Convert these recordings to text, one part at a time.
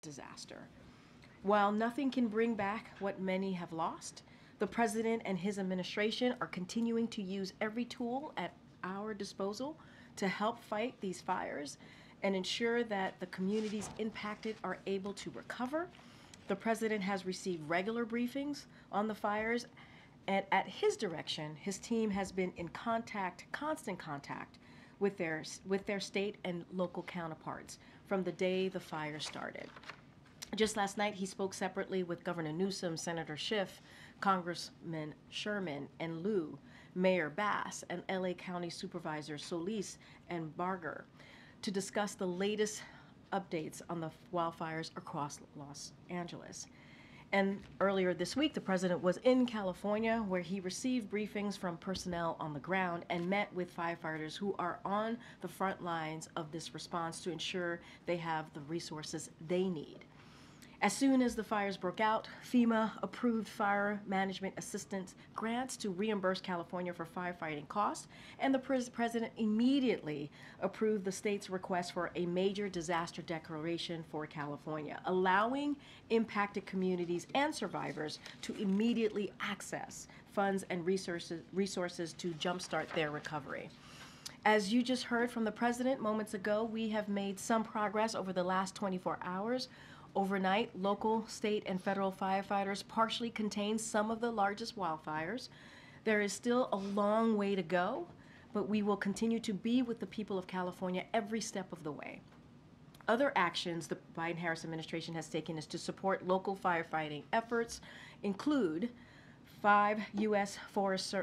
disaster. While nothing can bring back what many have lost, the president and his administration are continuing to use every tool at our disposal to help fight these fires and ensure that the communities impacted are able to recover. The president has received regular briefings on the fires, and at his direction, his team has been in contact, constant contact, with their state and local counterparts from the day the fire started. Just last night, he spoke separately with Governor Newsom, Senator Schiff, Congressman Sherman and Lieu, Mayor Bass, and LA County Supervisors Solis and Barger to discuss the latest updates on the wildfires across Los Angeles. And earlier this week, the president was in California where he received briefings from personnel on the ground and met with firefighters who are on the front lines of this response to ensure they have the resources they need. As soon as the fires broke out, FEMA approved fire management assistance grants to reimburse California for firefighting costs, and the president immediately approved the state's request for a major disaster declaration for California, allowing impacted communities and survivors to immediately access funds and resources to jumpstart their recovery. As you just heard from the president moments ago, we have made some progress over the last 24 hours. Overnight, local, state, and federal firefighters partially contained some of the largest wildfires. There is still a long way to go, but we will continue to be with the people of California every step of the way. Other actions the Biden-Harris administration has taken is to support local firefighting efforts include 5 U.S. Forest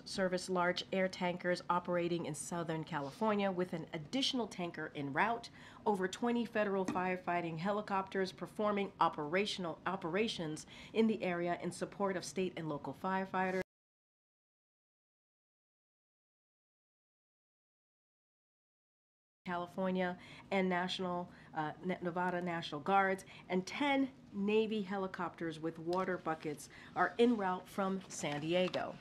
Service large air tankers operating in Southern California with an additional tanker en route, over 20 federal firefighting helicopters performing operations in the area in support of state and local firefighters. California and Nevada National Guards, and 10 Navy helicopters with water buckets are en route from San Diego.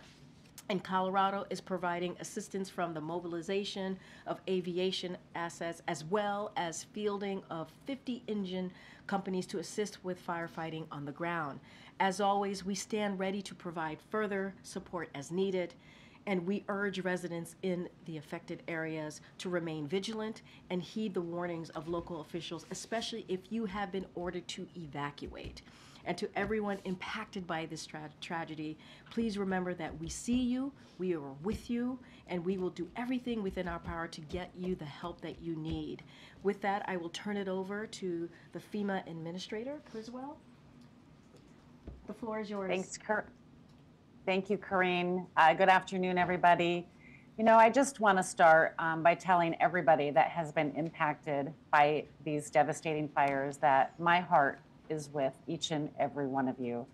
And Colorado is providing assistance from the mobilization of aviation assets as well as fielding of 50 engine companies to assist with firefighting on the ground. As always, we stand ready to provide further support as needed, and we urge residents in the affected areas to remain vigilant and heed the warnings of local officials, especially if you have been ordered to evacuate. And to everyone impacted by this tragedy, please remember that we see you, we are with you, and we will do everything within our power to get you the help that you need. With that, I will turn it over to the FEMA Administrator, Criswell. The floor is yours. Thanks, Kurt. Thank you, Karine. Good afternoon, everybody. You know, I just want to start by telling everybody that has been impacted by these devastating fires that my heart is with each and every one of you.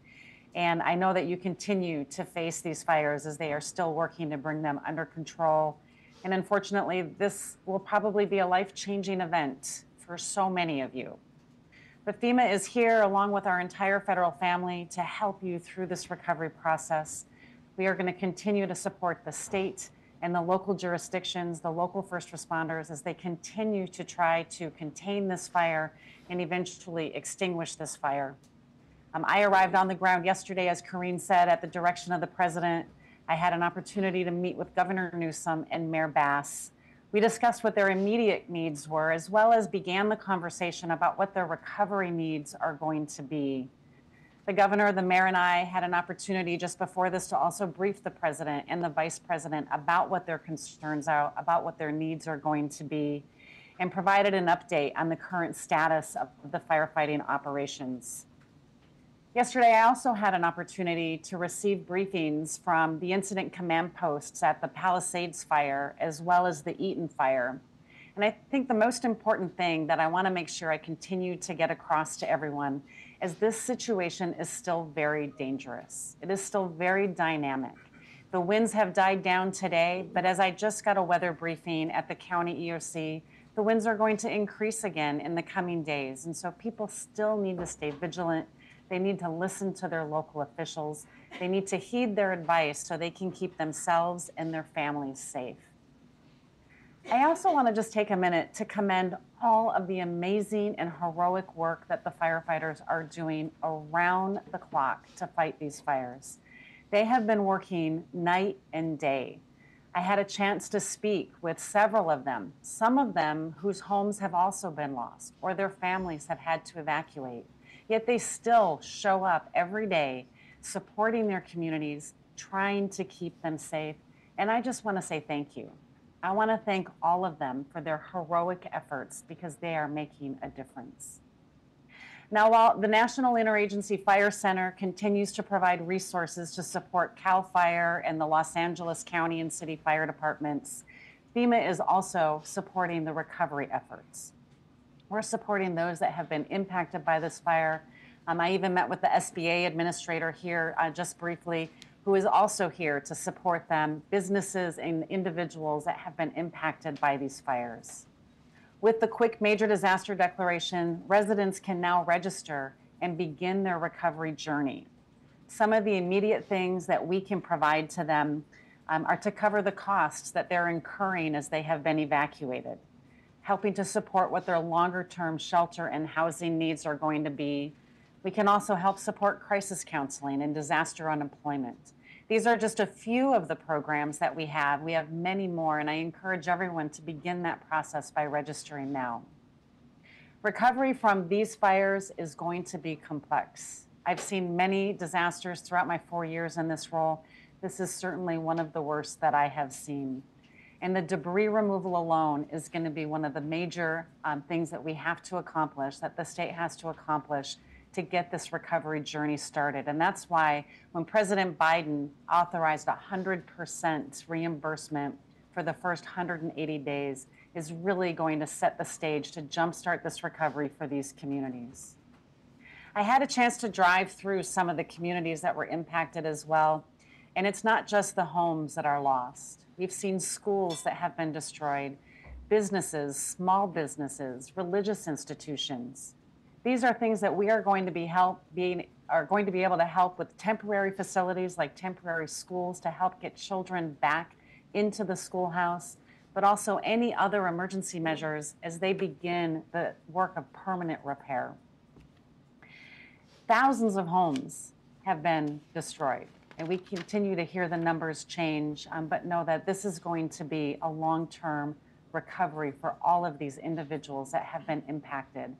And I know that you continue to face these fires as they are still working to bring them under control. And unfortunately, this will probably be a life-changing event for so many of you. But FEMA is here along with our entire federal family to help you through this recovery process. We are going to continue to support the state and the local jurisdictions, the local first responders, as they continue to try to contain this fire and eventually extinguish this fire. I arrived on the ground yesterday, as Karine said, at the direction of the president. I had an opportunity to meet with Governor Newsom and Mayor Bass. We discussed what their immediate needs were, as well as began the conversation about what their recovery needs are going to be. The governor, the mayor, and I had an opportunity just before this to also brief the president and the vice president about what their concerns are, about what their needs are going to be, and provided an update on the current status of the firefighting operations. Yesterday, I also had an opportunity to receive briefings from the incident command posts at the Palisades fire, as well as the Eaton fire. And I think the most important thing that I want to make sure I continue to get across to everyone is this situation is still very dangerous. It is still very dynamic. The winds have died down today, but as I just got a weather briefing at the county EOC, the winds are going to increase again in the coming days. And so people still need to stay vigilant. They need to listen to their local officials. They need to heed their advice so they can keep themselves and their families safe. I also want to just take a minute to commend all of the amazing and heroic work that the firefighters are doing around the clock to fight these fires. They have been working night and day. I had a chance to speak with several of them, some of them whose homes have also been lost or their families have had to evacuate. Yet they still show up every day supporting their communities, trying to keep them safe. And I just want to say thank you. I want to thank all of them for their heroic efforts because they are making a difference. Now, while the National Interagency Fire Center continues to provide resources to support CAL FIRE and the Los Angeles County and City Fire Departments, FEMA is also supporting the recovery efforts. We're supporting those that have been impacted by this fire. I even met with the SBA administrator here just briefly, who is also here to support them, businesses and individuals that have been impacted by these fires. With the quick major disaster declaration, residents can now register and begin their recovery journey. Some of the immediate things that we can provide to them are to cover the costs that they're incurring as they have been evacuated, helping to support what their longer-term shelter and housing needs are going to be. We can also help support crisis counseling and disaster unemployment. These are just a few of the programs that we have. We have many more, and I encourage everyone to begin that process by registering now. Recovery from these fires is going to be complex. I've seen many disasters throughout my 4 years in this role. This is certainly one of the worst that I have seen. And the debris removal alone is going to be one of the major things that we have to accomplish, that the state has to accomplish to get this recovery journey started. And that's why when President Biden authorized 100% reimbursement for the first 180 days is really going to set the stage to jumpstart this recovery for these communities. I had a chance to drive through some of the communities that were impacted as well. And it's not just the homes that are lost. We've seen schools that have been destroyed, businesses, small businesses, religious institutions. These are things that we are going to be able to help with temporary facilities like temporary schools to help get children back into the schoolhouse, but also any other emergency measures as they begin the work of permanent repair. Thousands of homes have been destroyed, and we continue to hear the numbers change, but know that this is going to be a long-term recovery for all of these individuals that have been impacted.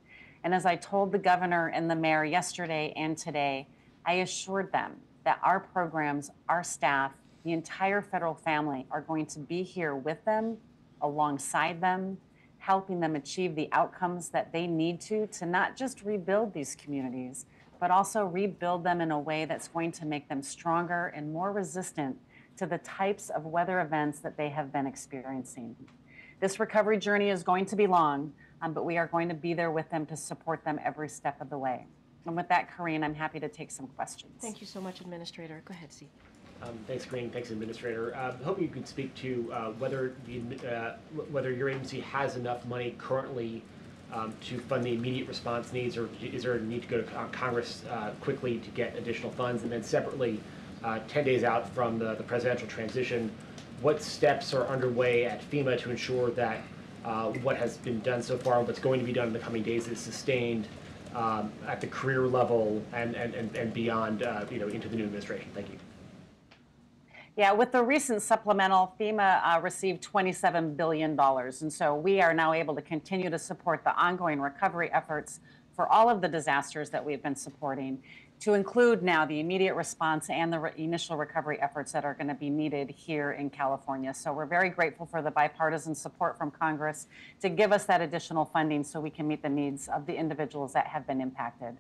And as I told the governor and the mayor yesterday and today, I assured them that our programs, our staff, the entire federal family are going to be here with them, alongside them, helping them achieve the outcomes that they need to not just rebuild these communities, but also rebuild them in a way that's going to make them stronger and more resistant to the types of weather events that they have been experiencing. This recovery journey is going to be long, but we are going to be there with them to support them every step of the way. And with that, Karine, I'm happy to take some questions. Thank you so much, Administrator. Go ahead, C. Thanks, Karine. Thanks, Administrator. Hoping you could speak to whether your agency has enough money currently to fund the immediate response needs, or is there a need to go to Congress quickly to get additional funds? And then separately, 10 days out from the presidential transition, what steps are underway at FEMA to ensure that what has been done so far, what's going to be done in the coming days, is sustained at the career level and beyond, into the new administration? Thank you. Yeah, with the recent supplemental, FEMA received $27 billion. And so we are now able to continue to support the ongoing recovery efforts for all of the disasters that we've been supporting, to include now the immediate response and the initial recovery efforts that are going to be needed here in California. So we're very grateful for the bipartisan support from Congress to give us that additional funding so we can meet the needs of the individuals that have been impacted.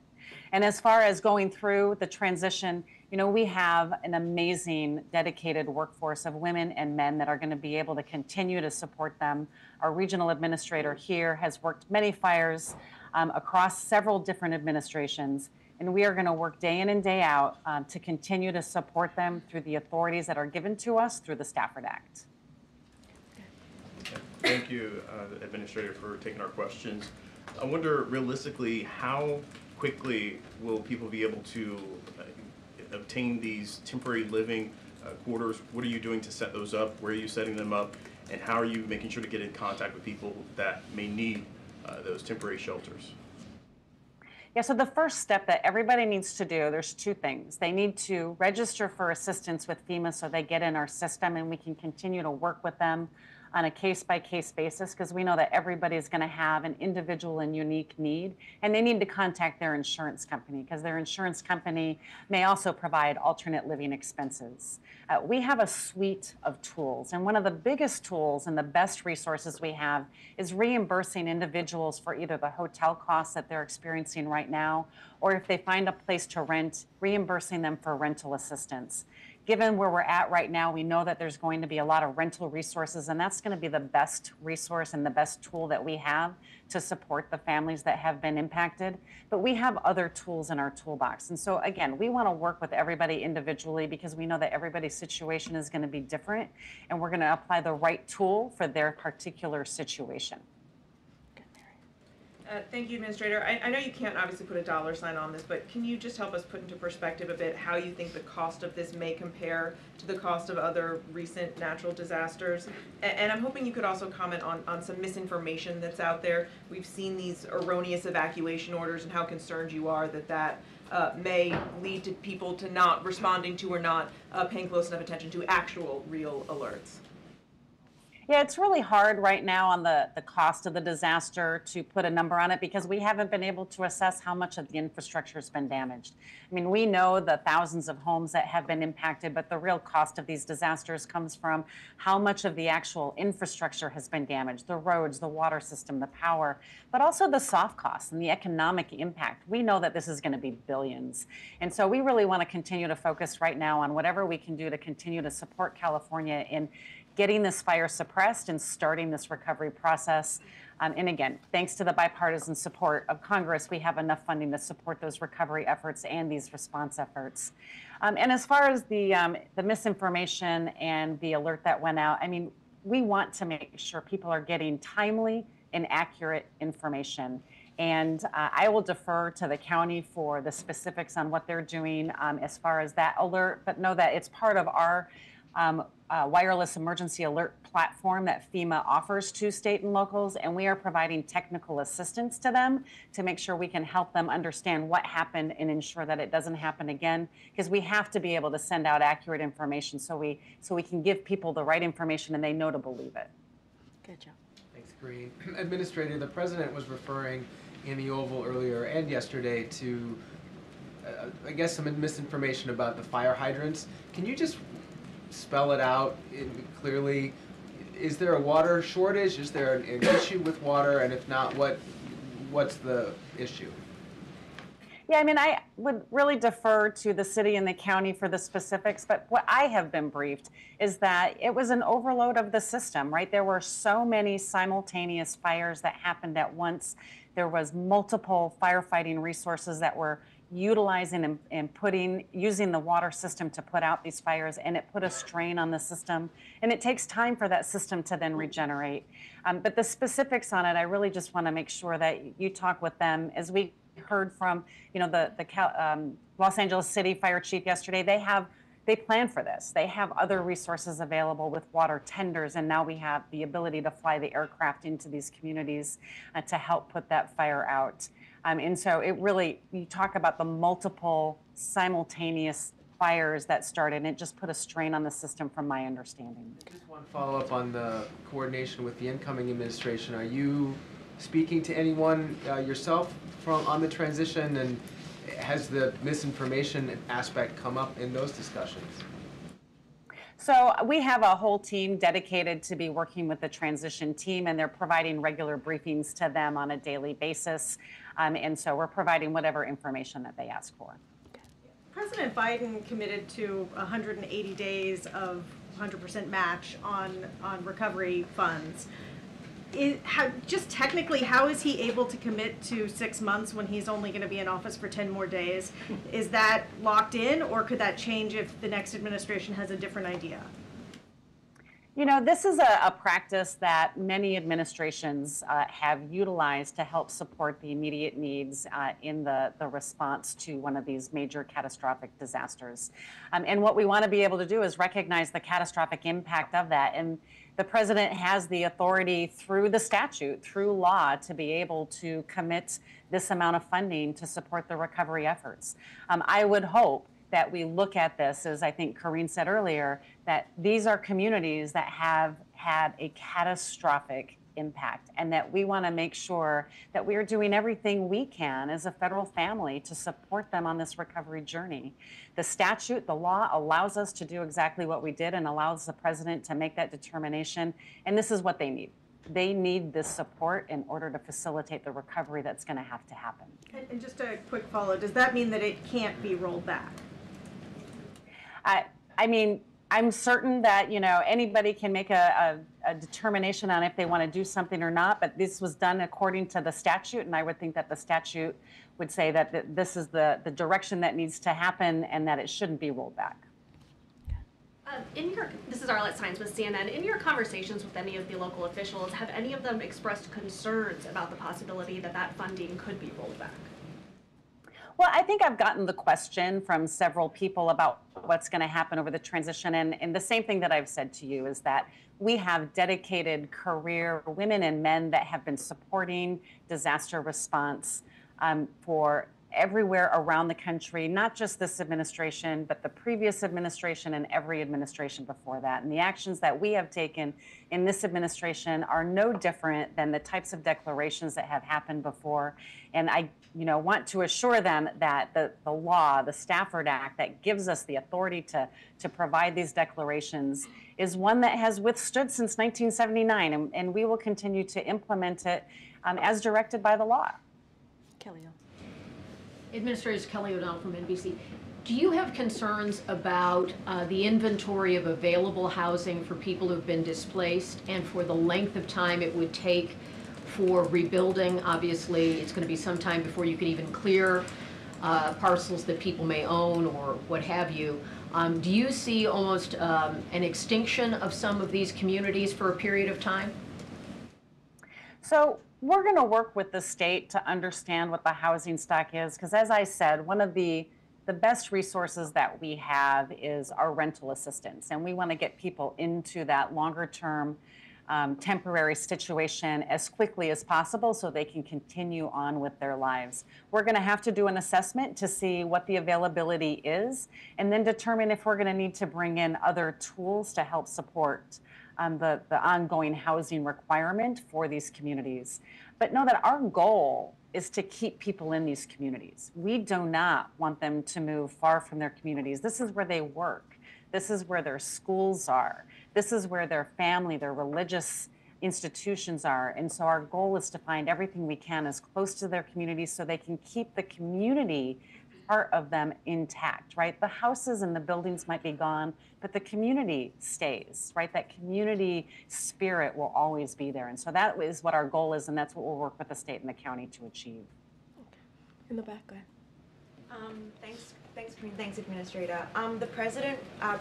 And as far as going through the transition, we have an amazing, dedicated workforce of women and men that are going to be able to continue to support them. Our regional administrator here has worked many fires across several different administrations, and we are going to work day in and day out to continue to support them through the authorities that are given to us through the Stafford Act. Thank you, Administrator, for taking our questions. I wonder, realistically, how quickly will people be able to obtain these temporary living quarters? What are you doing to set those up? Where are you setting them up? And how are you making sure to get in contact with people that may need those temporary shelters? Yeah, so the first step that everybody needs to do, there's two things. They need to register for assistance with FEMA so they get in our system and we can continue to work with them on a case-by-case basis, because we know that everybody is going to have an individual and unique need, and they need to contact their insurance company because their insurance company may also provide alternate living expenses. We have a suite of tools, and one of the biggest tools and the best resources we have is reimbursing individuals for either the hotel costs that they're experiencing right now, or if they find a place to rent, reimbursing them for rental assistance. Given where we're at right now, we know that there's going to be a lot of rental resources, and that's going to be the best resource and the best tool that we have to support the families that have been impacted. But we have other tools in our toolbox. And so again, we want to work with everybody individually because we know that everybody's situation is going to be different, and we're going to apply the right tool for their particular situation. Thank you, Administrator. I know you can't obviously put a dollar sign on this, but can you just help us put into perspective a bit how you think the cost of this may compare to the cost of other recent natural disasters? And I'm hoping you could also comment on some misinformation that's out there. We've seen these erroneous evacuation orders and how concerned you are that may lead to people to not responding to or not paying close enough attention to actual real alerts. Yeah, it's really hard right now on the cost of the disaster to put a number on it because we haven't been able to assess how much of the infrastructure has been damaged. I mean, we know the thousands of homes that have been impacted, but the real cost of these disasters comes from how much of the actual infrastructure has been damaged, the roads, the water system, the power, but also the soft costs and the economic impact. We know that this is going to be billions. And so we really want to continue to focus right now on whatever we can do to continue to support California in getting this fire suppressed and starting this recovery process. And again, thanks to the bipartisan support of Congress, we have enough funding to support those recovery efforts and these response efforts. And as far as the misinformation and the alert that went out, I mean, we want to make sure people are getting timely and accurate information. And I will defer to the county for the specifics on what they're doing as far as that alert, but know that it's part of our wireless emergency alert platform that FEMA offers to state and locals, and we are providing technical assistance to them to make sure we can help them understand what happened and ensure that it doesn't happen again, because we have to be able to send out accurate information so we can give people the right information and they know to believe it. Good job. Thanks, Karine. Administrator, the President was referring in the Oval earlier and yesterday to, I guess, some misinformation about the fire hydrants. Can you just spell it out clearly? Is there a water shortage? Is there an issue with water? And if not, what's the issue? Yeah, I mean, I would really defer to the city and the county for the specifics, but what I have been briefed is that it was an overload of the system, right? There were so many simultaneous fires that happened at once. There was multiple firefighting resources that were utilizing and using the water system to put out these fires, and it put a strain on the system, and it takes time for that system to then regenerate. But the specifics on it, I really just want to make sure that you talk with them. As we heard from, the Los Angeles City Fire Chief yesterday, they plan for this. They have other resources available with water tenders, and now we have the ability to fly the aircraft into these communities to help put that fire out. And so it really, you talk about the multiple simultaneous fires that started, and it just put a strain on the system from my understanding. Just one follow-up on the coordination with the incoming administration. Are you speaking to anyone yourself on the transition, and has the misinformation aspect come up in those discussions? So we have a whole team dedicated to be working with the transition team, and they're providing regular briefings to them on a daily basis. And so we're providing whatever information that they ask for. President Biden committed to 180 days of 100% match on recovery funds. Just technically, how is he able to commit to 6 months when he's only going to be in office for 10 more days? Is that locked in, or could that change if the next administration has a different idea? You know, this is a practice that many administrations have utilized to help support the immediate needs in the response to one of these major catastrophic disasters. And what we want to be able to do is recognize the catastrophic impact of that. And the president has the authority through the statute, through law, to be able to commit this amount of funding to support the recovery efforts. I would hope that we look at this, as I think Karine said earlier, that these are communities that have had a catastrophic impact, and that we want to make sure that we are doing everything we can as a federal family to support them on this recovery journey. The statute, the law, allows us to do exactly what we did and allows the president to make that determination, and this is what they need. They need this support in order to facilitate the recovery that's going to have to happen. And just a quick follow, does that mean that it can't be rolled back? I mean, I'm certain that, you know, anybody can make a determination on if they want to do something or not, but this was done according to the statute, and I would think that the statute would say that this is the direction that needs to happen and that it shouldn't be rolled back. This is Arlette Sines with CNN. In your conversations with any of the local officials, have any of them expressed concerns about the possibility that that funding could be rolled back? Well, I think I've gotten the question from several people about what's going to happen over the transition. And the same thing that I've said to you is that we have dedicated career women and men that have been supporting disaster response for everywhere around the country, not just this administration, but the previous administration and every administration before that. And the actions that we have taken in this administration are no different than the types of declarations that have happened before. And I want to assure them that the law, the Stafford Act, that gives us the authority to provide these declarations is one that has withstood since 1979, and we will continue to implement it as directed by the law. Kelly. Administrator Kelly O'Donnell from NBC. Do you have concerns about the inventory of available housing for people who've been displaced and for the length of time it would take for rebuilding? Obviously, it's going to be some time before you can even clear parcels that people may own or what have you. Do you see almost an extinction of some of these communities for a period of time? So we're going to work with the state to understand what the housing stock is, because as I said, one of the best resources that we have is our rental assistance, and we want to get people into that longer term temporary situation as quickly as possible so they can continue on with their lives. We're going to have to do an assessment to see what the availability is and then determine if we're going to need to bring in other tools to help support the ongoing housing requirement for these communities. But know that our goal is to keep people in these communities. We do not want them to move far from their communities. This is where they work. This is where their schools are. This is where their family, their religious institutions are. And so our goal is to find everything we can as close to their communities so they can keep the community part of them intact, right? The houses and the buildings might be gone, but the community stays, right? That community spirit will always be there. And so that is what our goal is, and that's what we'll work with the state and the county to achieve. Okay. In the back, go ahead. Thanks, Karine. Thanks, Administrator. The President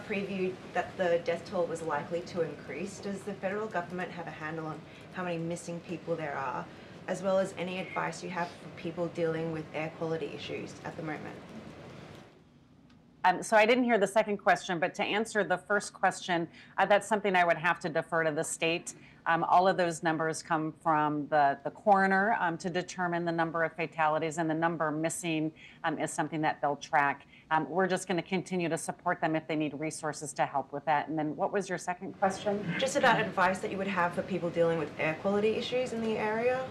previewed that the death toll was likely to increase. Does the federal government have a handle on how many missing people there are, as well as any advice you have for people dealing with air quality issues at the moment? So I didn't hear the second question, but to answer the first question, that's something I would have to defer to the state. All of those numbers come from the coroner to determine the number of fatalities, and the number missing is something that they'll track. We're just going to continue to support them if they need resources to help with that. And then what was your second question? Just about advice that you would have for people dealing with air quality issues in the area?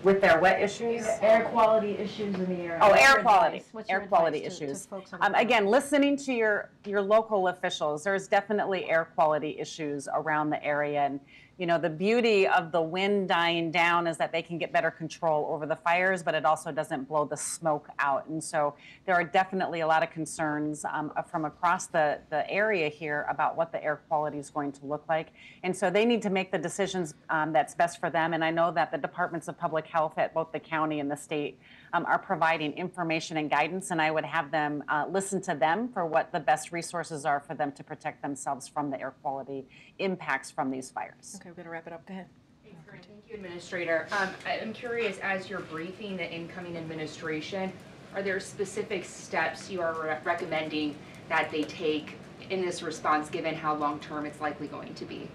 With their what issues? Air quality issues in the area. Oh, air quality. What's Air your quality advice issues. to folks on the ground? Again, listening to your local officials, there's definitely air quality issues around the area. And, you know, the beauty of the wind dying down is that they can get better control over the fires, but it also doesn't blow the smoke out. And so there are definitely a lot of concerns from across the area here about what the air quality is going to look like. And so they need to make the decisions that's best for them. And I know that the departments of public health at both the county and the state are providing information and guidance, and I would have them listen to them for what the best resources are for them to protect themselves from the air quality impacts from these fires. Okay, we're going to wrap it up. Go ahead. Thanks, Karine. Thank you, Administrator. I'm curious, as you're briefing the incoming administration, are there specific steps you are recommending that they take in this response, given how long-term it's likely going to be?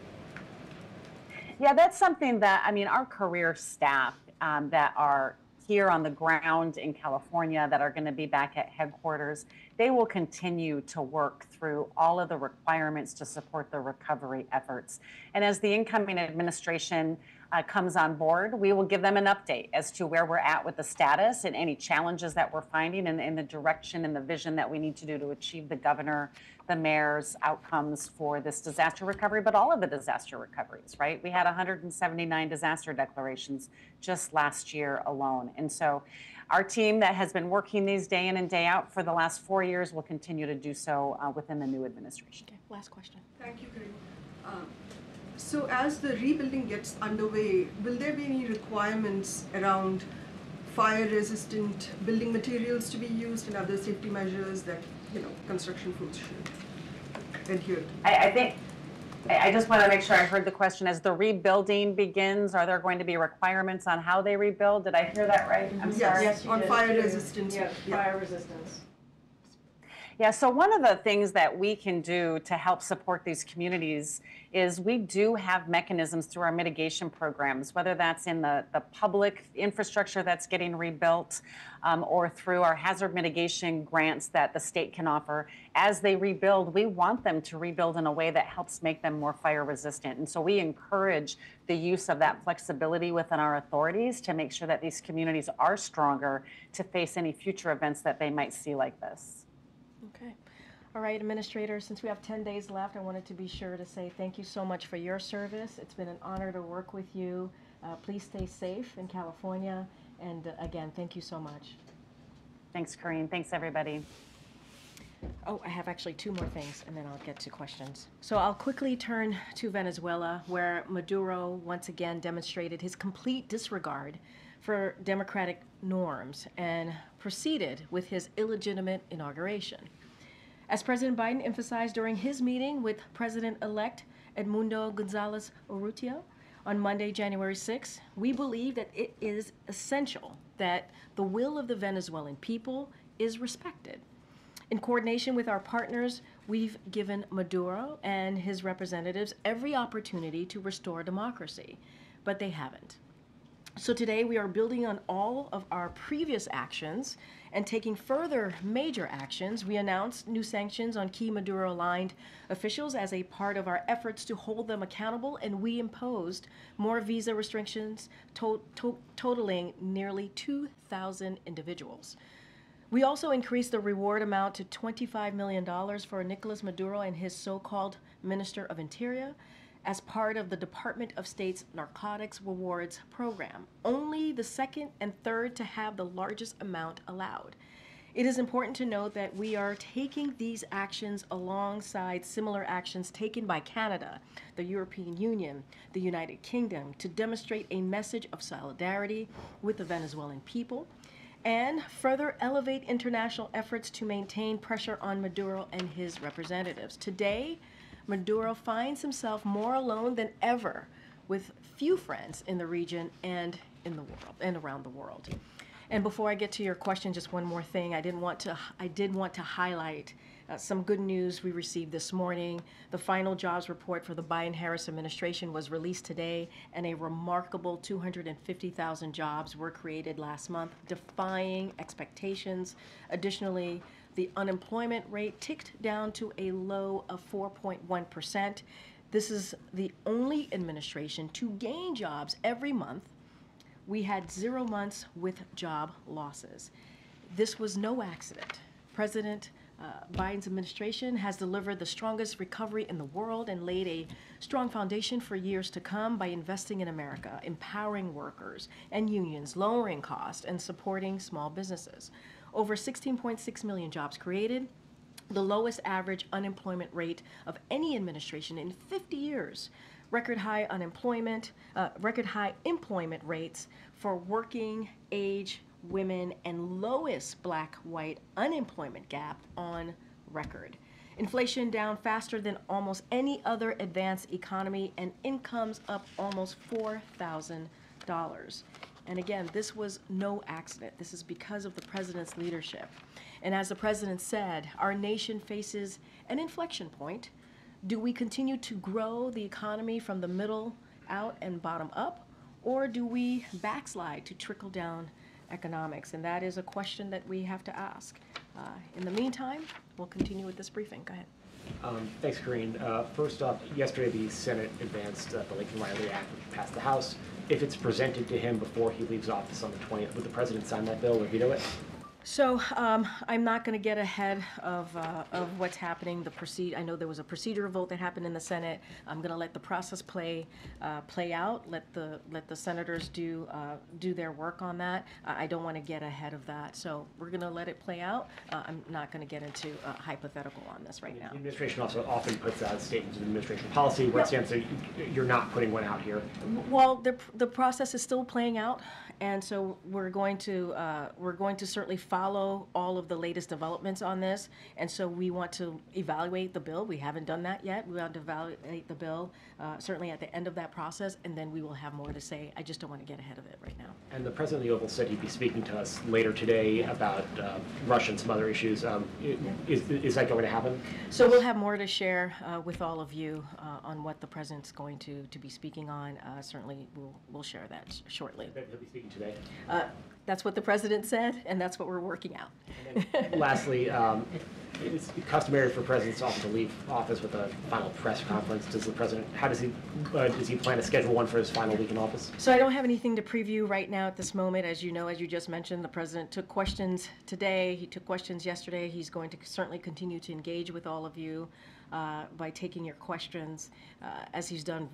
Yeah, that's something that, I mean, our career staff that are here on the ground in California that are going to be back at headquarters, they will continue to work through all of the requirements to support the recovery efforts. And as the incoming administration comes on board, we will give them an update as to where we're at with the status and any challenges that we're finding and the direction and the vision that we need to do to achieve the governor, the mayor's outcomes for this disaster recovery, but all of the disaster recoveries, right? We had 179 disaster declarations just last year alone. And so our team that has been working these day in and day out for the last 4 years will continue to do so within the new administration. Okay, last question. Thank you, Karine. So as the rebuilding gets underway, will there be any requirements around fire-resistant building materials to be used and other safety measures that, you know, construction folks should adhere to? I just want to make sure I heard the question. As the rebuilding begins, are there going to be requirements on how they rebuild? Did I hear that right? I'm sorry. Yes, on fire resistance. Yeah, fire resistance. Yeah, so one of the things that we can do to help support these communities is we do have mechanisms through our mitigation programs, whether that's in the public infrastructure that's getting rebuilt or through our hazard mitigation grants that the state can offer. As they rebuild, we want them to rebuild in a way that helps make them more fire resistant. And so we encourage the use of that flexibility within our authorities to make sure that these communities are stronger to face any future events that they might see like this. Okay. All right, Administrator, since we have 10 days left, I wanted to be sure to say thank you so much for your service. It's been an honor to work with you. Please stay safe in California. And again, thank you so much. Thanks, Karine. Thanks, everybody. Oh, I have actually 2 more things, and then I'll get to questions. So I'll quickly turn to Venezuela, where Maduro once again demonstrated his complete disregard for democratic norms and proceeded with his illegitimate inauguration. As President Biden emphasized during his meeting with President-elect Edmundo Gonzalez Urrutia on Monday, January 6, we believe that it is essential that the will of the Venezuelan people is respected. In coordination with our partners, we've given Maduro and his representatives every opportunity to restore democracy, but they haven't. So today we are building on all of our previous actions and taking further major actions. We announced new sanctions on key Maduro-aligned officials as a part of our efforts to hold them accountable, and we imposed more visa restrictions totaling nearly 2,000 individuals. We also increased the reward amount to $25 million for Nicolas Maduro and his so-called Minister of Interior as part of the Department of State's Narcotics Rewards program, only the second and third to have the largest amount allowed. It is important to note that we are taking these actions alongside similar actions taken by Canada, the European Union, the United Kingdom to demonstrate a message of solidarity with the Venezuelan people and further elevate international efforts to maintain pressure on Maduro and his representatives. Today, Maduro finds himself more alone than ever, with few friends in the region and in the world and around the world. And before I get to your question, just one more thing. I did want to highlight some good news we received this morning. The final jobs report for the Biden-Harris administration was released today, and a remarkable 250,000 jobs were created last month, defying expectations. Additionally, the unemployment rate ticked down to a low of 4.1%. This is the only administration to gain jobs every month. We had 0 months with job losses. This was no accident. President Biden's administration has delivered the strongest recovery in the world and laid a strong foundation for years to come by investing in America, empowering workers and unions, lowering costs, and supporting small businesses. Over 16.6 million jobs created, the lowest average unemployment rate of any administration in 50 years. Record high employment rates for working age women, and lowest black-white unemployment gap on record. Inflation down faster than almost any other advanced economy, and incomes up almost $4,000. And again, this was no accident. This is because of the president's leadership. And as the president said, our nation faces an inflection point. Do we continue to grow the economy from the middle out and bottom up, or do we backslide to trickle down economics? And that is a question that we have to ask. In the meantime, we'll continue with this briefing. Go ahead. Thanks, Karine. First off, yesterday the Senate advanced the Lincoln-Riley Act, which passed the House. If it's presented to him before he leaves office on the 20th, would the president sign that bill or veto it? So I'm not going to get ahead of what's happening. I know there was a procedural vote that happened in the Senate. I'm going to let the process play out. Let the senators do their work on that. I don't want to get ahead of that. So we're going to let it play out. I'm not going to get into hypothetical on this right now. The administration also often puts out statements of administration policy. What stands that you're not putting one out here? Well, the process is still playing out, and so we're going to certainly follow all of the latest developments on this, and so we want to evaluate the bill. We haven't done that yet. We want to evaluate the bill certainly at the end of that process, and then we will have more to say. I just don't want to get ahead of it right now. And the president of the Oval said he'd be speaking to us later today about Russia and some other issues. Is that going to happen? So we'll have more to share with all of you on what the president's going to be speaking on. Certainly, we'll share that shortly. He'll be speaking today? That's what the president said, and that's what we're working out. Lastly, it's customary for presidents often to leave office with a final press conference. Does the president, does he plan to schedule one for his final week in office? So I don't have anything to preview right now at this moment. As you know, as you just mentioned, the president took questions today. He took questions yesterday. He's going to certainly continue to engage with all of you by taking your questions, as he's done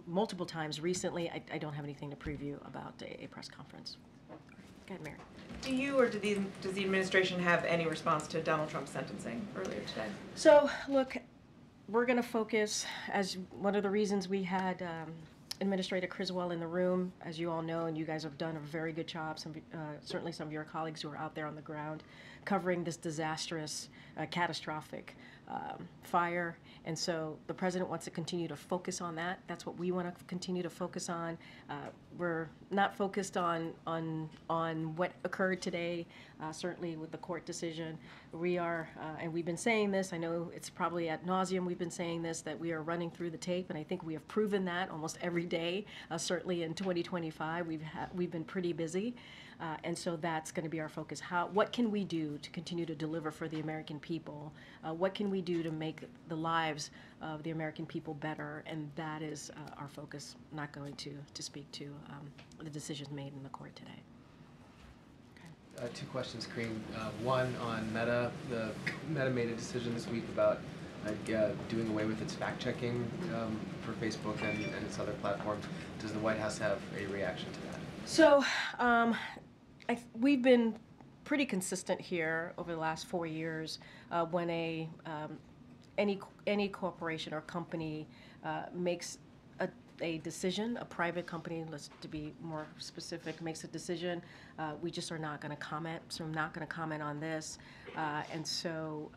multiple times recently. I don't have anything to preview about a press conference. Go ahead, Mary. Do you or does the administration have any response to Donald Trump's sentencing earlier today? So, look, we're going to focus, as one of the reasons we had Administrator Criswell in the room, as you all know, and you guys have done a very good job, certainly some of your colleagues who are out there on the ground, covering this disastrous, catastrophic fire. And so the president wants to continue to focus on that. That's what we want to continue to focus on. We're not focused on what occurred today, certainly with the court decision. We are, and we've been saying this, I know it's probably ad nauseum, we've been saying this, that we are running through the tape, and I think we have proven that almost every day. Certainly in 2025, we've been pretty busy. And so that's going to be our focus. What can we do to continue to deliver for the American people? What can we do to make the lives of the American people better? And that is our focus, not going to speak to the decisions made in the court today. Okay. Two questions, Karine. One on Meta. Meta made a decision this week about doing away with its fact-checking for Facebook and its other platforms. Does the White House have a reaction to that? So we've been pretty consistent here over the last 4 years when any corporation or company makes a decision, a private company, to be more specific, makes a decision, we just are not going to comment. So I'm not going to comment on this. And so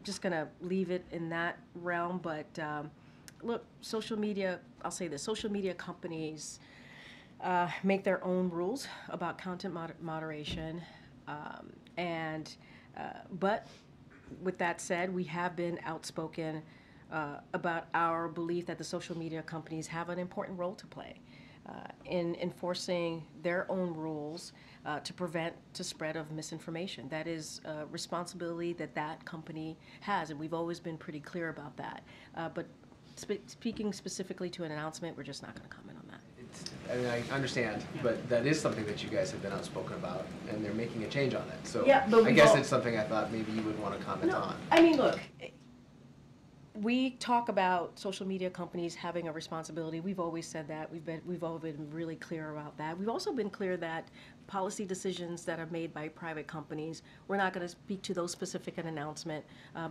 just going to leave it in that realm. But look, social media, I'll say this, social media companies make their own rules about content moderation. But with that said, we have been outspoken about our belief that the social media companies have an important role to play in enforcing their own rules to prevent the spread of misinformation. That is a responsibility that company has, and we've always been pretty clear about that. But speaking specifically to an announcement, we're just not going to comment on that. I mean, I understand, but that is something that you guys have been outspoken about, and they're making a change on it. So yeah, I guess it's something I thought maybe you would want to comment on. I mean, look, we talk about social media companies having a responsibility. We've always said that. We've always been really clear about that. We've also been clear that policy decisions that are made by private companies, we're not going to speak to those specific an announcement,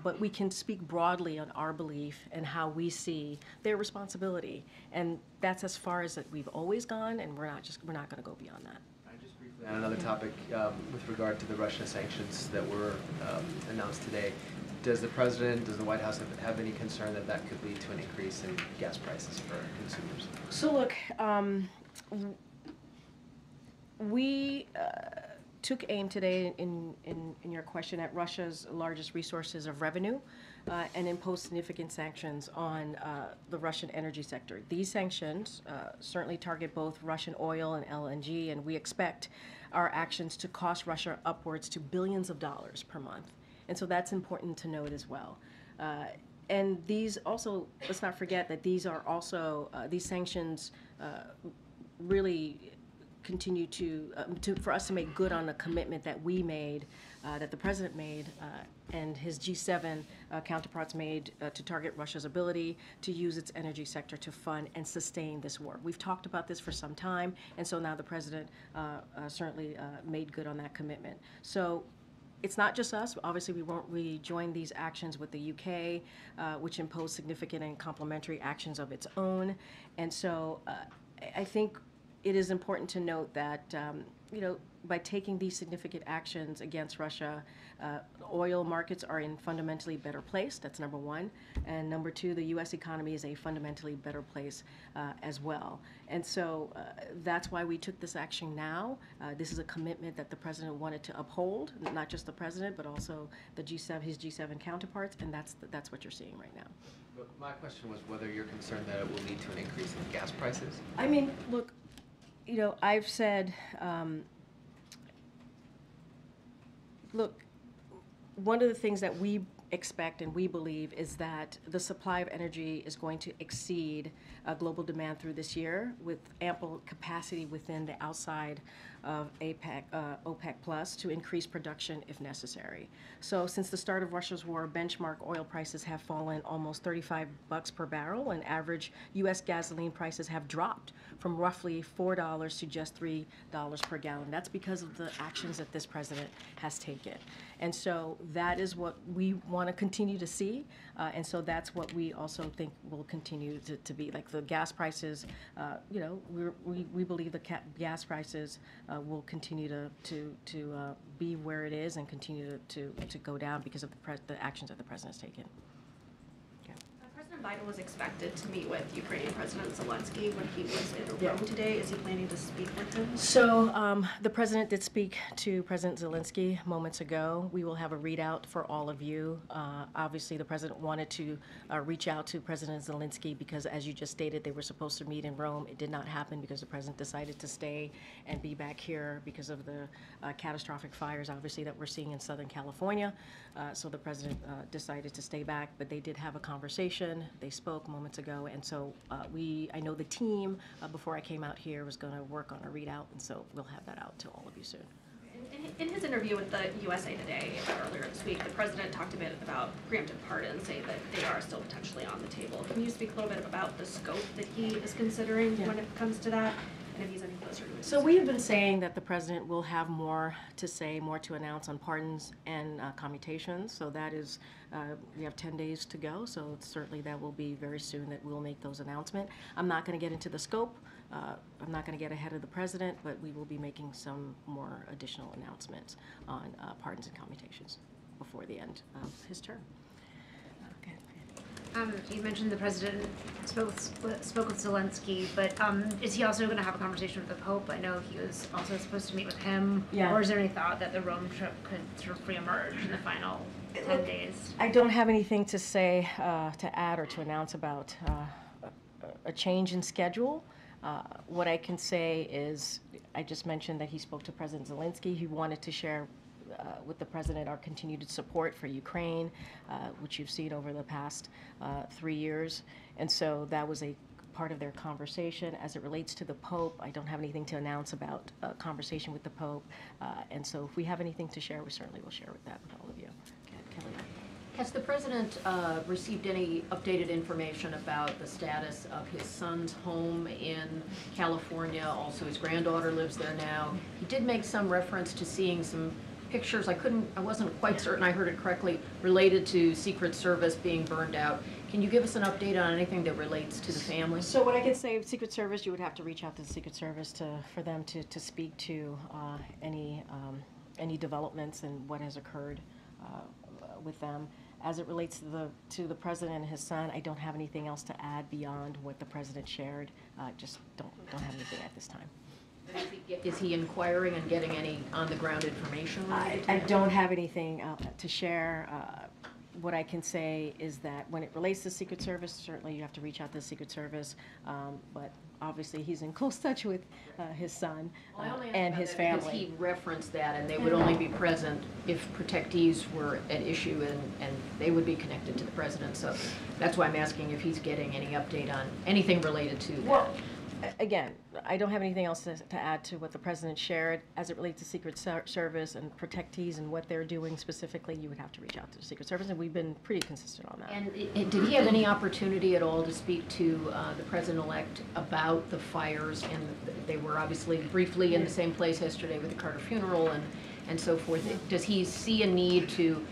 but we can speak broadly on our belief and how we see their responsibility. And that's as far as that we've always gone, and we're not going to go beyond that. Just briefly And another topic with regard to the Russia sanctions that were announced today. Does the President, does the White House have any concern that that could lead to an increase in gas prices for consumers? So look, we took aim today in your question at Russia's largest resources of revenue and imposed significant sanctions on the Russian energy sector. These sanctions certainly target both Russian oil and LNG, and we expect our actions to cost Russia upwards to billions of dollars per month. And so that's important to note as well. And these also, let's not forget that these are also, these sanctions really continue for us to make good on the commitment that we made, that the President made, and his G7 counterparts made to target Russia's ability to use its energy sector to fund and sustain this war. We've talked about this for some time, and so now the President certainly made good on that commitment. So it's not just us. Obviously, we joined these actions with the UK, which imposed significant and complementary actions of its own. And so I think it is important to note that, by taking these significant actions against Russia, oil markets are in fundamentally better place. That's number one. And number two, the U.S. economy is a fundamentally better place as well. And so that's why we took this action now. This is a commitment that the President wanted to uphold, not just the President, but also the G7, his G7 counterparts, and that's what you're seeing right now. But my question was whether you're concerned that it will lead to an increase in gas prices. I mean, look, I've said, look, one of the things that we expect and we believe is that the supply of energy is going to exceed global demand through this year with ample capacity within the outside of OPEC Plus to increase production if necessary. So since the start of Russia's war, benchmark oil prices have fallen almost $35 per barrel, and average U.S. gasoline prices have dropped from roughly $4 to just $3 per gallon. That's because of the actions that this President has taken. And so that is what we want to continue to see. And so that's what we also think will continue to be. Like the gas prices, we believe the gas prices will continue to be where it is and continue to go down because of the actions that the President has taken. President Biden was expected to meet with Ukrainian President Zelensky when he was in Rome today. Is he planning to speak with him? So the President did speak to President Zelensky moments ago. We will have a readout for all of you. Obviously, the President wanted to reach out to President Zelensky because, as you just stated, they were supposed to meet in Rome. It did not happen because the President decided to stay and be back here because of the catastrophic fires, obviously, that we're seeing in Southern California. So the President decided to stay back, but they did have a conversation. They spoke moments ago, and so I know the team, before I came out here, was going to work on a readout, and so we'll have that out to all of you soon. In his interview with the USA Today earlier this week, the President talked a bit about preemptive pardons, saying that they are still potentially on the table. Can you speak a little bit about the scope that he is considering when it comes to that? And if he's any closer to it. So we have been saying that the President will have more to say, more to announce on pardons and commutations. So that is, we have 10 days to go. So certainly that will be very soon that we'll make those announcements. I'm not going to get into the scope. I'm not going to get ahead of the President, but we will be making some more additional announcements on pardons and commutations before the end of his term. You mentioned the President spoke with Zelensky, but is he also going to have a conversation with the Pope? I know he was also supposed to meet with him. Yeah. Or is there any thought that the Rome trip could sort of reemerge in the final 10 days? I don't have anything to say, to add or to announce about a change in schedule. What I can say is, I just mentioned that he spoke to President Zelensky. He wanted to share with the President our continued support for Ukraine, which you've seen over the past 3 years. And so that was a part of their conversation. As it relates to the Pope, I don't have anything to announce about a conversation with the Pope. And so if we have anything to share, we certainly will share with that with all of you. Kelly. Has the President received any updated information about the status of his son's home in California? Also, his granddaughter lives there now. He did make some reference to seeing some pictures. I wasn't quite certain I heard it correctly, related to Secret Service being burned out. Can you give us an update on anything that relates to the family? So what I can say, Secret Service, you would have to reach out to the Secret Service for them to speak to any developments and what has occurred with them. As it relates to the president and his son, I don't have anything else to add beyond what the president shared. Just don't have anything at this time. Is he inquiring and getting any on-the-ground information related to I that? don't have anything to share. What I can say is that when it relates to Secret Service, certainly you have to reach out to the Secret Service, but obviously he's in close touch with his son and his family. Because he referenced that, and they would only be present if protectees were at issue, and they would be connected to the president. So that's why I'm asking if he's getting any update on anything related to that. Well, again, I don't have anything else to add to what the president shared. As it relates to Secret Service and protectees and what they're doing specifically, you would have to reach out to the Secret Service, and we've been pretty consistent on that. And did he have any opportunity at all to speak to the president-elect about the fires? And they were obviously briefly in the same place yesterday with the Carter funeral and so forth. Does he see a need to,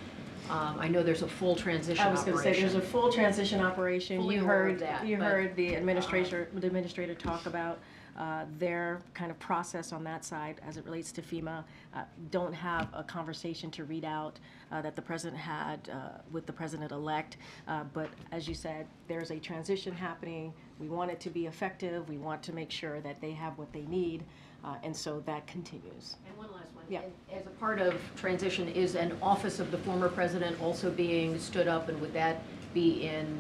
I know there's a full transition I was operation. going to say, there's a full transition operation. Fully You aware of heard that, you but, heard the administrator talk about their kind of process on that side as it relates to FEMA. Don't have a conversation to read out that the president had with the president-elect, but as you said, there's a transition happening. We want it to be effective. We want to make sure that they have what they need, and so that continues. And one last one. Yeah. As a part of transition, is an office of the former president also being stood up, and would that be in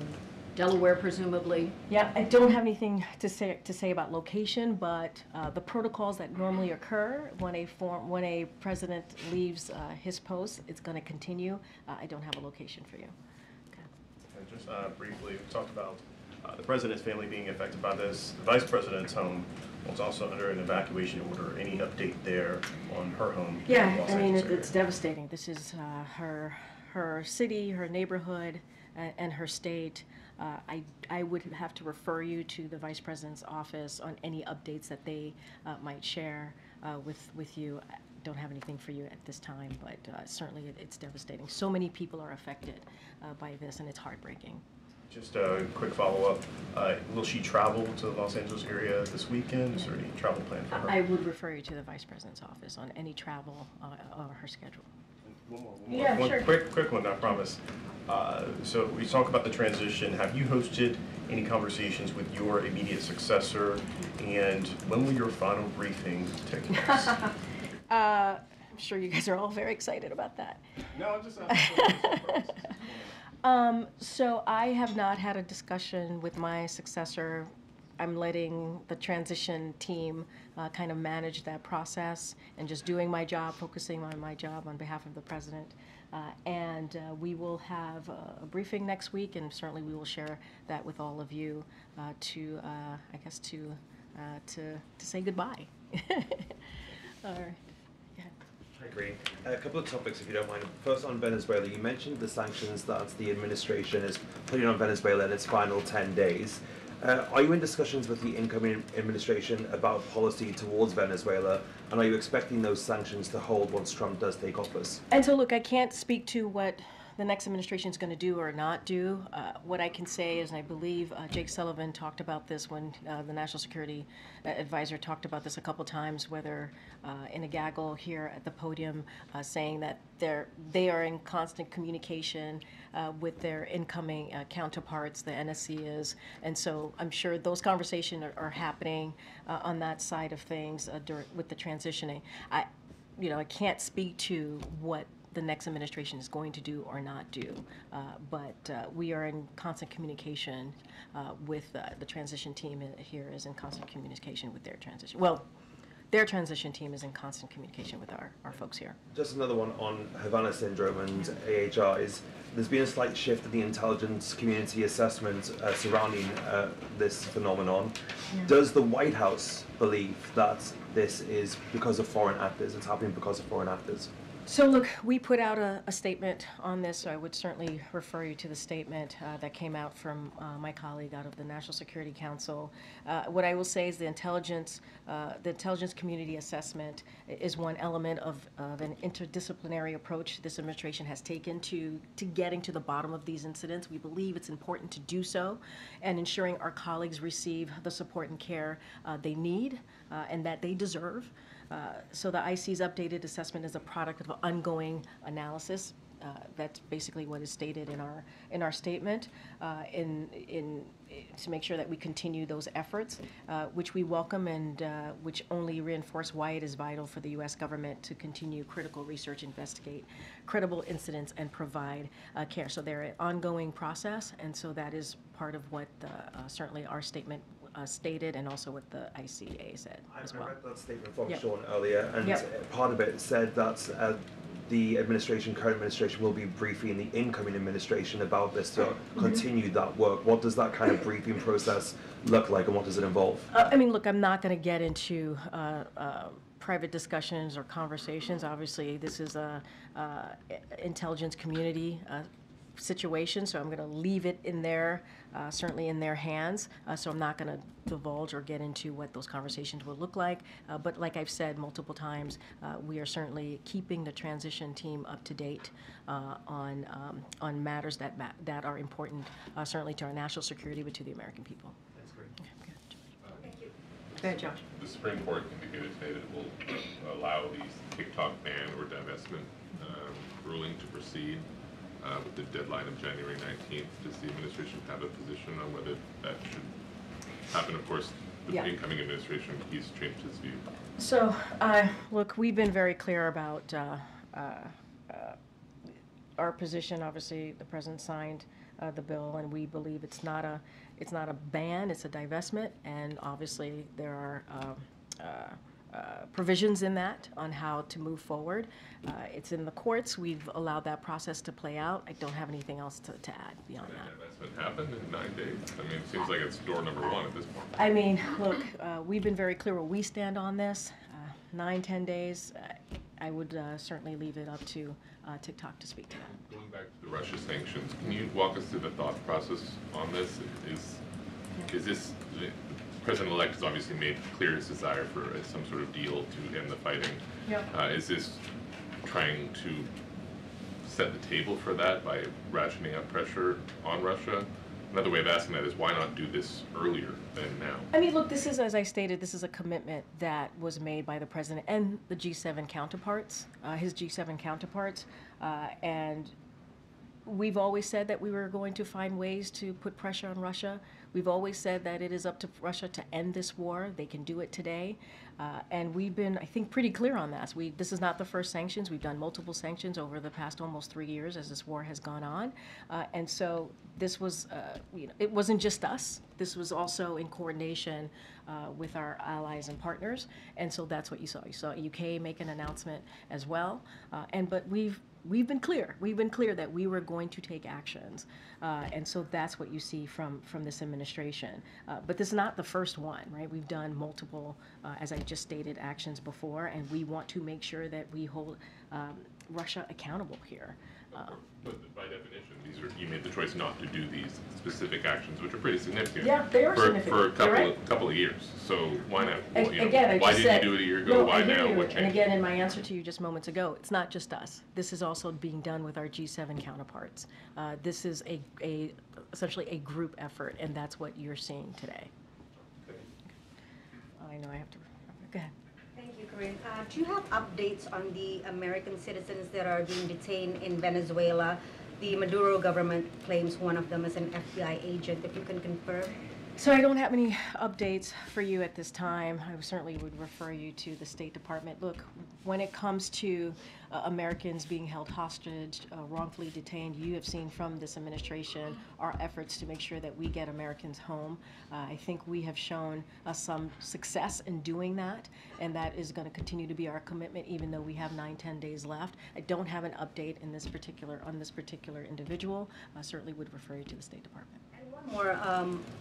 Delaware, presumably? Yeah, I don't have anything to say about location, but the protocols that normally occur when a president leaves his post, it's going to continue. I don't have a location for you. Okay. And just briefly, we talked about the president's family being affected by this. The vice president's home was also under an evacuation order. Any update there on her home? Yeah, in the Los I mean, Angeles area? it's devastating. This is her city, her neighborhood, and her state. I would have to refer you to the Vice President's office on any updates that they might share with you. I don't have anything for you at this time, but certainly it's devastating. So many people are affected by this, and it's heartbreaking. Just a quick follow-up. Will she travel to the Los Angeles area this weekend? Is there any travel plan for her? I would refer you to the Vice President's office on any travel or her schedule. One more. Yeah, one sure. quick one, I promise. So we talk about the transition. Have you hosted any conversations with your immediate successor? And when will your final briefing take place? I'm sure you guys are all very excited about that. No, I'm just So I have not had a discussion with my successor. I'm letting the transition team kind of manage that process and just doing my job, focusing on my job on behalf of the president. And we will have a briefing next week, and certainly we will share that with all of you to say goodbye. All right. Hi, Karine. A couple of topics, if you don't mind. First, on Venezuela, you mentioned the sanctions that the administration is putting on Venezuela in its final 10 days. Are you in discussions with the incoming administration about policy towards Venezuela, and are you expecting those sanctions to hold once Trump does take office? And so, look, I can't speak to what the next administration is going to do or not do. What I can say is, and I believe Jake Sullivan talked about this when the National Security Advisor talked about this a couple times, whether in a gaggle here at the podium, saying that they are in constant communication with their incoming counterparts, the NSC is, and so I'm sure those conversations are happening on that side of things with the transitioning. I can't speak to what the next administration is going to do or not do, but we are in constant communication with the transition team here is in constant communication with their transition. Well, their transition team is in constant communication with our folks here. Just another one on Havana syndrome and AHIs. There's been a slight shift in the intelligence community assessment surrounding this phenomenon. Yeah. Does the White House believe that this is because of foreign actors? It's happening because of foreign actors? So look, we put out a statement on this, so I would certainly refer you to the statement that came out from my colleague out of the National Security Council. What I will say is the intelligence community assessment is one element of an interdisciplinary approach this administration has taken to getting to the bottom of these incidents. We believe it's important to do so and ensuring our colleagues receive the support and care they need and that they deserve. So the IC's updated assessment is a product of an ongoing analysis. That's basically what is stated in our statement, to make sure that we continue those efforts, which we welcome and which only reinforce why it is vital for the U.S. government to continue critical research, investigate credible incidents, and provide care. So they're an ongoing process, and so that is part of what certainly our statement stated, and also what the ICA said as well. I read that statement from Yep. Sean earlier, and Yep. part of it said that the current administration will be briefing the incoming administration about this to continue that work. What does that kind of briefing process look like, and what does it involve? I mean, look, I'm not going to get into private discussions or conversations. Obviously, this is a intelligence community situation, so I'm going to leave it in their, certainly in their hands. So I'm not going to divulge or get into what those conversations will look like. But like I've said multiple times, we are certainly keeping the transition team up to date on matters that are important, certainly to our national security, but to the American people. That's great. Okay, Thank you. go ahead, Josh. The Supreme Court indicated today that it will allow the TikTok ban or divestment ruling to proceed with the deadline of January 19th. Does the administration have a position on whether that should happen? Of course, the incoming administration, he's changed his view. So, look, we've been very clear about our position. Obviously, the president signed the bill, and we believe it's not a ban, it's a divestment, and obviously there are provisions in that on how to move forward. It's in the courts. We've allowed that process to play out. I don't have anything else to add beyond Can that. that divestment happen in 9 days? I mean, it seems like it's door number one at this point. I mean, look, we've been very clear where we stand on this. 9-10 days, I would certainly leave it up to TikTok to speak to that. Going back to the Russia sanctions, can you walk us through the thought process on this? Is this, the President-elect has obviously made clear his desire for some sort of deal to end the fighting. Yep. Is this trying to set the table for that by ratcheting up pressure on Russia? Another way of asking that is, why not do this earlier than now? I mean, look, this is, as I stated, this is a commitment that was made by the president and the G7 counterparts, his G7 counterparts, and we've always said that we were going to find ways to put pressure on Russia. We've always said that it is up to Russia to end this war. They can do it today. And we've been, I think, pretty clear on that. This is not the first sanctions. We've done multiple sanctions over the past almost 3 years as this war has gone on. And so this was, it wasn't just us. This was also in coordination with our allies and partners. And so that's what you saw. You saw UK make an announcement as well. But we've been clear. We've been clear that we were going to take actions. And so that's what you see from this administration. But this is not the first one, right? We've done multiple, as I just stated, actions before, and we want to make sure that we hold Russia accountable here. But by definition, you made the choice not to do these specific actions, which are pretty significant. Yeah, they are significant. For a You're couple of years. So why not? Again, why didn't you do it a year ago? No, Why I hear now? you. What changed? And again, in my answer to you just moments ago, it's not just us. This is also being done with our G7 counterparts. This is essentially a group effort, and that's what you're seeing today. I know I have to. Go ahead. Thank you, Karine. Do you have updates on the American citizens that are being detained in Venezuela? The Maduro government claims one of them is an FBI agent. If you can confirm. So I don't have any updates for you at this time. I certainly would refer you to the State Department. Look, when it comes to Americans being held hostage, wrongfully detained, you have seen from this administration our efforts to make sure that we get Americans home. I think we have shown some success in doing that, and that is going to continue to be our commitment, even though we have 9-10 days left. I don't have an update on this particular individual. I certainly would refer you to the State Department. More,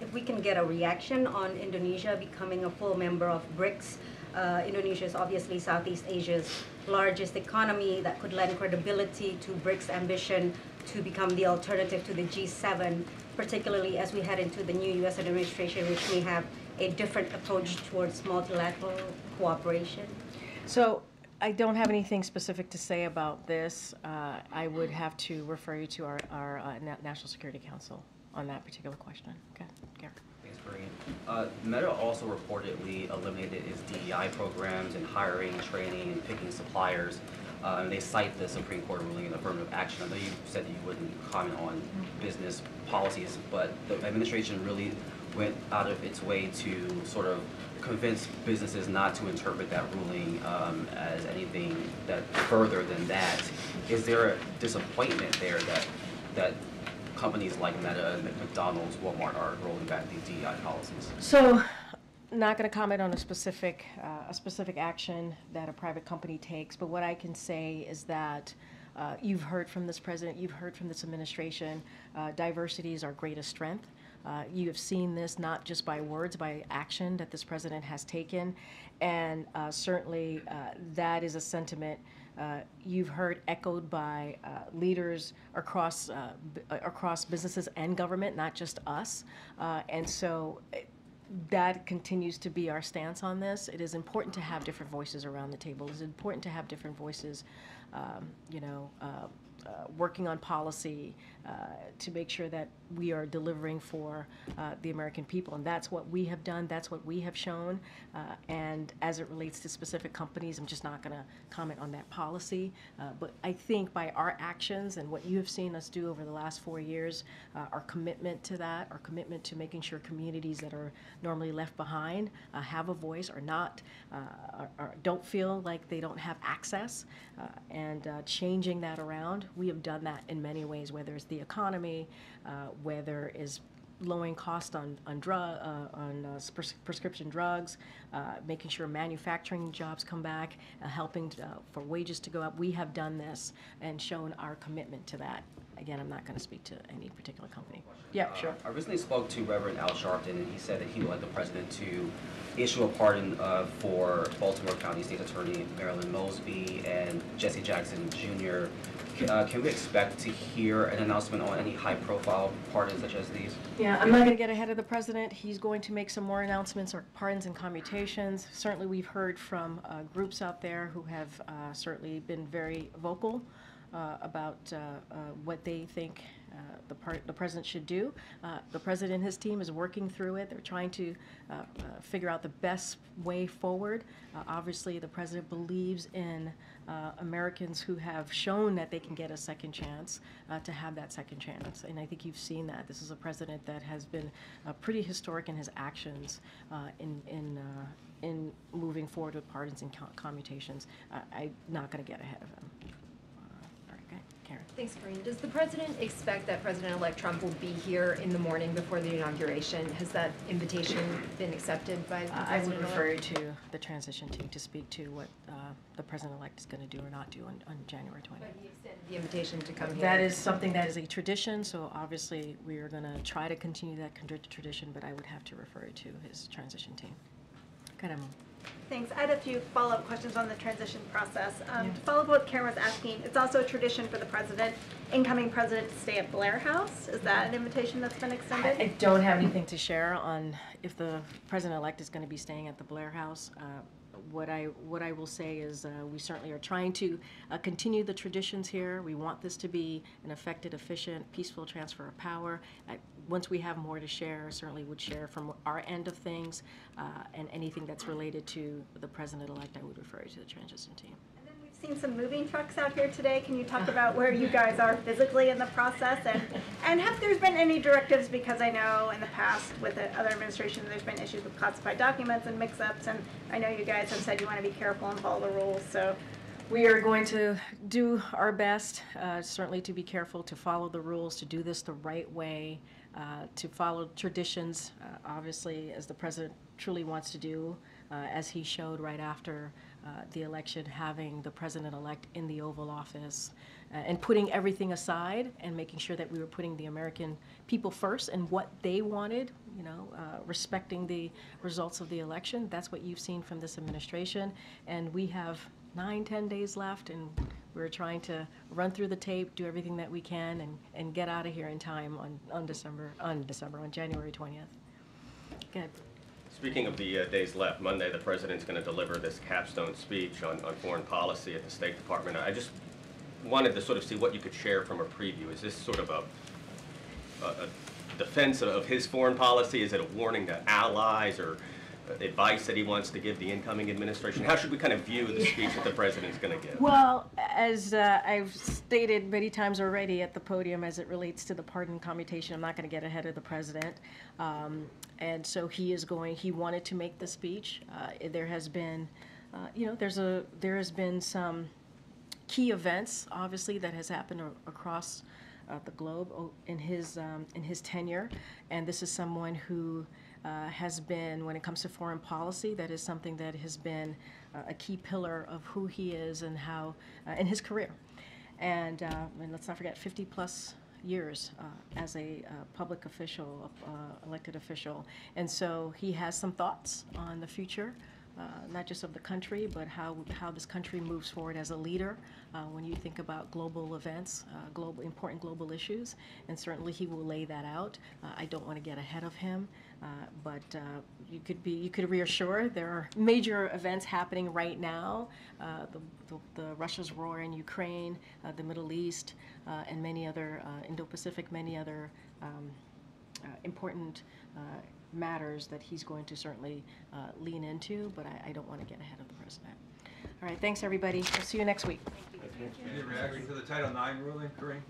if we can get a reaction on Indonesia becoming a full member of BRICS, Indonesia is obviously Southeast Asia's largest economy that could lend credibility to BRICS' ambition to become the alternative to the G7, particularly as we head into the new U.S. administration, which may have a different approach towards multilateral cooperation? So I don't have anything specific to say about this. I would have to refer you to our National Security Council on that particular question. Okay, Gary. Thanks, Karine. Meta also reportedly eliminated its DEI programs and hiring, training, and picking suppliers. And they cite the Supreme Court ruling in affirmative action. I know you said that you wouldn't comment on business policies, but the administration really went out of its way to sort of convince businesses not to interpret that ruling as anything that further than that. Is there a disappointment there that companies like Meta and McDonald's, Walmart are rolling back these DEI policies? So, not going to comment on a specific action that a private company takes, but what I can say is that you've heard from this president, you've heard from this administration, diversity is our greatest strength. You have seen this not just by words, by action that this president has taken, and certainly that is a sentiment you've heard echoed by leaders across businesses and government, not just us, and so that continues to be our stance on this. It is important to have different voices around the table. It's important to have different voices, working on policy to make sure that we are delivering for the American people. And that's what we have done. That's what we have shown. And as it relates to specific companies, I'm just not going to comment on that policy. But I think by our actions and what you have seen us do over the last 4 years, our commitment to that, our commitment to making sure communities that are normally left behind have a voice, or not, don't feel like they don't have access, and changing that around. We have done that in many ways, whether it's the economy, whether it's lowering cost on prescription drugs, making sure manufacturing jobs come back, helping for wages to go up. We have done this and shown our commitment to that. Again, I'm not going to speak to any particular company. Yeah, sure. I recently spoke to Reverend Al Sharpton, and he said that he would like the president to issue a pardon for Baltimore County State Attorney Marilyn Mosby and Jesse Jackson Jr. Can we expect to hear an announcement on any high-profile pardons such as these? Yeah, I'm not going to get ahead of the president. He's going to make some more announcements or pardons and commutations. Certainly, we've heard from groups out there who have certainly been very vocal about what they think the president should do. The president and his team is working through it. They're trying to figure out the best way forward. Obviously, the president believes in Americans who have shown that they can get a second chance to have that second chance. And I think you've seen that. This is a president that has been pretty historic in his actions in moving forward with pardons and commutations. I'm not going to get ahead of him. Karen. Thanks, Karine. Does the president expect that President-elect Trump will be here in the morning before the inauguration? Has that invitation been accepted by the president? I would refer you to the transition team to speak to what the president-elect is going to do or not do on January 20th. But he extended the invitation to come here. That is something that is a tradition, so obviously we are going to try to continue that tradition, but I would have to refer you to his transition team. Good, Emma. Thanks. I had a few follow-up questions on the transition process. To follow up what Karen was asking, it's also a tradition for the president, incoming president, to stay at Blair House. Is that an invitation that's been extended? I don't have anything to share on if the president-elect is going to be staying at the Blair House. What I will say is we certainly are trying to continue the traditions here. We want this to be an effective, efficient, peaceful transfer of power. Once we have more to share, certainly would share from our end of things, and anything that's related to the president-elect, I would refer you to the transition team. And then we've seen some moving trucks out here today. Can you talk about where you guys are physically in the process, and have there been any directives? Because I know in the past with the other administration there's been issues with classified documents and mix-ups, and I know you guys have said you want to be careful and follow the rules. So we are going to do our best, certainly to be careful, to follow the rules, to do this the right way, to follow traditions, obviously, as the president truly wants to do, as he showed right after the election, having the president-elect in the Oval Office, and putting everything aside and making sure that we were putting the American people first and what they wanted, respecting the results of the election. That's what you've seen from this administration. And we have 9-10 days left, and we're trying to run through the tape, do everything that we can, and get out of here in time on January 20th. Good. Speaking of the days left, Monday the president's going to deliver this capstone speech on foreign policy at the State Department. I just wanted to sort of see what you could share from a preview. Is this sort of a defense of his foreign policy? Is it a warning to allies or advice that he wants to give the incoming administration? How should we kind of view the speech that the president's going to give? Well, as I've stated many times already at the podium as it relates to the pardon commutation, I'm not going to get ahead of the president. And so he wanted to make the speech. There has been, there has been some key events, obviously, that has happened across the globe in his tenure. And this is someone who has been, when it comes to foreign policy, that is something that has been a key pillar of who he is and how, in his career. And let's not forget, 50+ years as a public official, elected official. And so he has some thoughts on the future, not just of the country, but how this country moves forward as a leader when you think about global events, important global issues. And certainly he will lay that out. I don't want to get ahead of him, but you could reassure there are major events happening right now. The Russia's war in Ukraine, the Middle East, and many other Indo-Pacific, many other important matters that he's going to certainly lean into, but I don't want to get ahead of the president. All right, thanks everybody. We'll see you next week. Any reaction to the Title IX ruling, Karine?